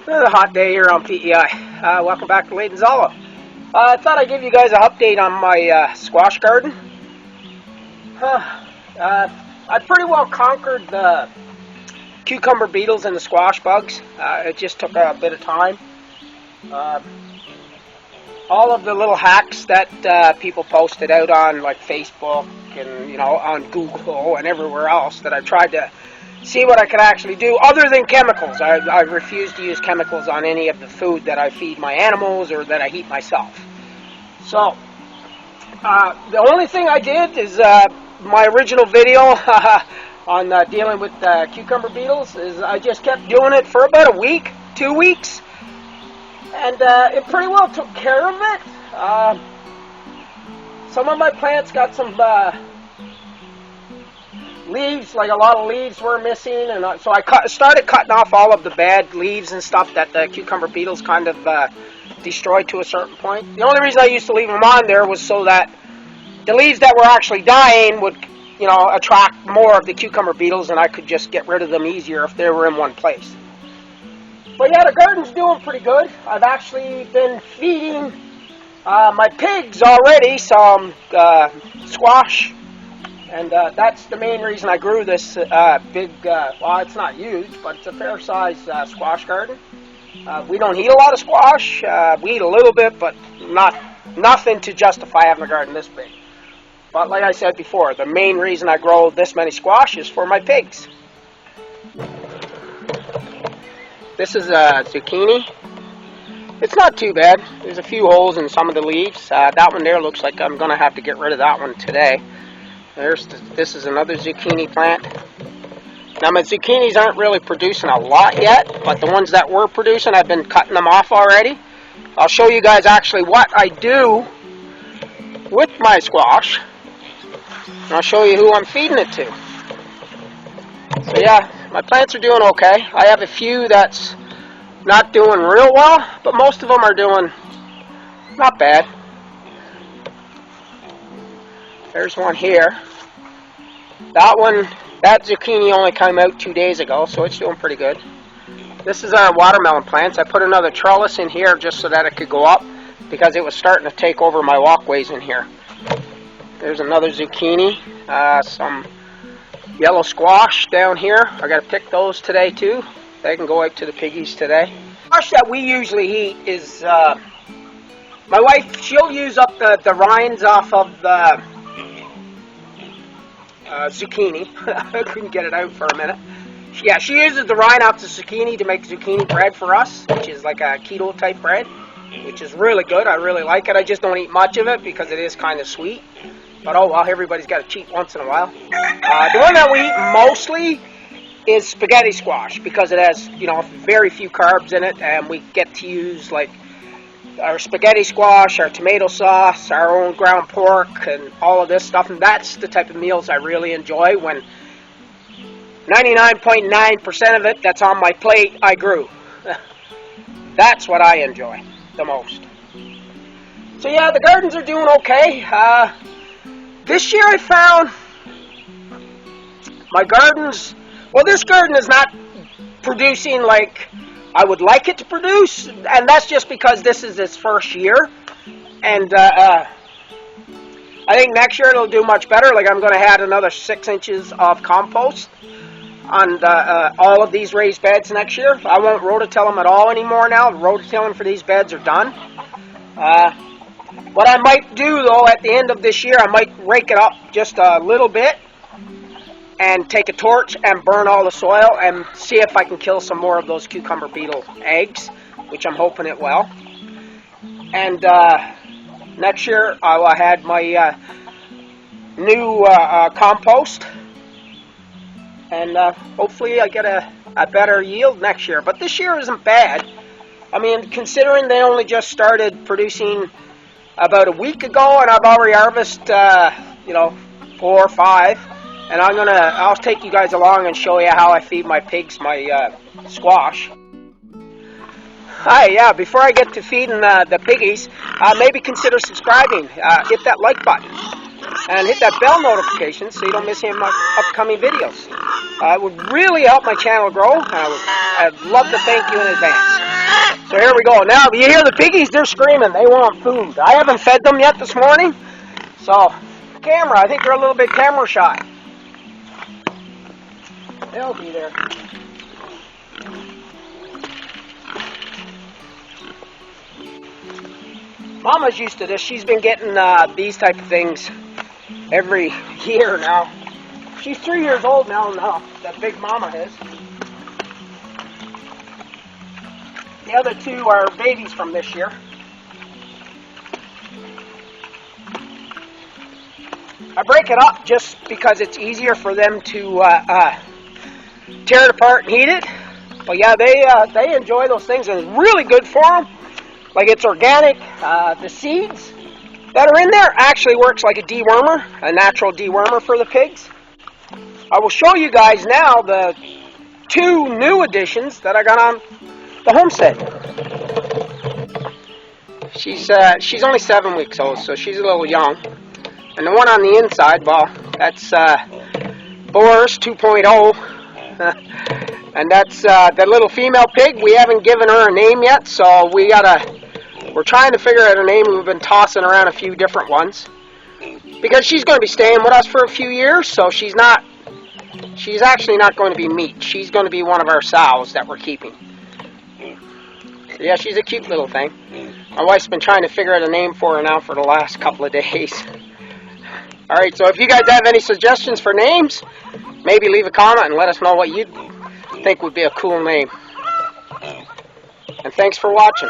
Another hot day here on PEI. Welcome back to Layton's Hollow. I thought I'd give you guys an update on my squash garden. I pretty well conquered the cucumber beetles and the squash bugs. It just took a bit of time. All of the little hacks that people posted out on like Facebook and on Google and everywhere else that I tried to see what I could actually do other than chemicals. I refuse to use chemicals on any of the food that I feed my animals or that I eat myself. So the only thing I did is my original video on dealing with cucumber beetles is I just kept doing it for about a week, 2 weeks, and it pretty well took care of it. Some of my plants got some leaves, like a lot of leaves were missing, and so I started cutting off all of the bad leaves and stuff that the cucumber beetles kind of destroyed to a certain point. The only reason I used to leave them on there was so that the leaves that were actually dying would, attract more of the cucumber beetles, and I could just get rid of them easier if they were in one place. But yeah, the garden's doing pretty good. I've actually been feeding my pigs already some squash. And that's the main reason I grew this big, well, it's not huge, but it's a fair-sized squash garden. We don't eat a lot of squash. We eat a little bit, but nothing to justify having a garden this big. But like I said before, the main reason I grow this many squash is for my pigs. This is a zucchini. It's not too bad. There's a few holes in some of the leaves. That one there looks like I'm going to have to get rid of that one today. This is another zucchini plant. Now my zucchinis aren't really producing a lot yet, but the ones that were producing, I've been cutting them off already. I'll show you guys actually what I do with my squash. And I'll show you who I'm feeding it to. So yeah, my plants are doing okay. I have a few that's not doing real well, but most of them are doing not bad. There's one here. That zucchini only came out 2 days ago, so it's doing pretty good. This is our watermelon plants. I put another trellis in here just so that it could go up because it was starting to take over my walkways in here. There's another zucchini, some yellow squash down here. I got to pick those today too. They can go out to the piggies today. Squash that we usually eat is, my wife, she'll use up the rinds off of the zucchini. I couldn't get it out for a minute. Yeah, she uses the rind off the zucchini to make zucchini bread for us, which is like a keto type bread, which is really good. I really like it. I just don't eat much of it because it is kind of sweet. But oh well, everybody's got to cheat once in a while. The one that we eat mostly is spaghetti squash because it has, very few carbs in it, and we get to use like our spaghetti squash, our tomato sauce, our own ground pork, and all of this stuff. And that's the type of meals I really enjoy when 99.9% of it that's on my plate I grew. That's what I enjoy the most. So yeah, the gardens are doing okay. This year I found my gardens, well, this garden is not producing like I would like it to produce, and that's just because this is its first year, and I think next year it'll do much better. Like I'm going to add another 6 inches of compost on all of these raised beds next year. I won't rototill them at all anymore now. The rototilling for these beds are done. What I might do though at the end of this year, I might rake it up just a little bit and take a torch and burn all the soil and see if I can kill some more of those cucumber beetle eggs, which I'm hoping it will. And next year I will have my new compost, and hopefully I get a better yield next year. But this year isn't bad. I mean, considering they only just started producing about a week ago, and I've already harvested, 4 or 5. And I'll take you guys along and show you how I feed my pigs my squash. Hi, yeah, before I get to feeding the piggies, maybe consider subscribing. Hit that like button. and hit that bell notification so you don't miss any of my upcoming videos. It would really help my channel grow, and I'd love to thank you in advance. So here we go. Now, you hear the piggies? They're screaming. They want food. I haven't fed them yet this morning. So, camera, I think they're a little bit camera shy. They'll be there. Mama's used to this. She's been getting these type of things every year now. She's 3 years old now, that big mama is. The other two are babies from this year. I break it up just because it's easier for them to tear it apart and eat it. But yeah, they enjoy those things, and it's really good for them. Like, it's organic. The seeds that are in there actually works like a dewormer, a natural dewormer for the pigs. I will show you guys now the 2 new additions that I got on the homestead. She's only 7 weeks old, so she's a little young. And the one on the inside, well, that's Boris 2.0. And that's the little female pig. We haven't given her a name yet, so we're trying to figure out her name. We've been tossing around a few different ones. Because she's going to be staying with us for a few years, so she's actually not going to be meat. She's going to be one of our sows that we're keeping. So yeah, she's a cute little thing. My wife's been trying to figure out a name for her now for the last couple of days. Alright, so if you guys have any suggestions for names, maybe leave a comment and let us know what you think would be a cool name. And thanks for watching.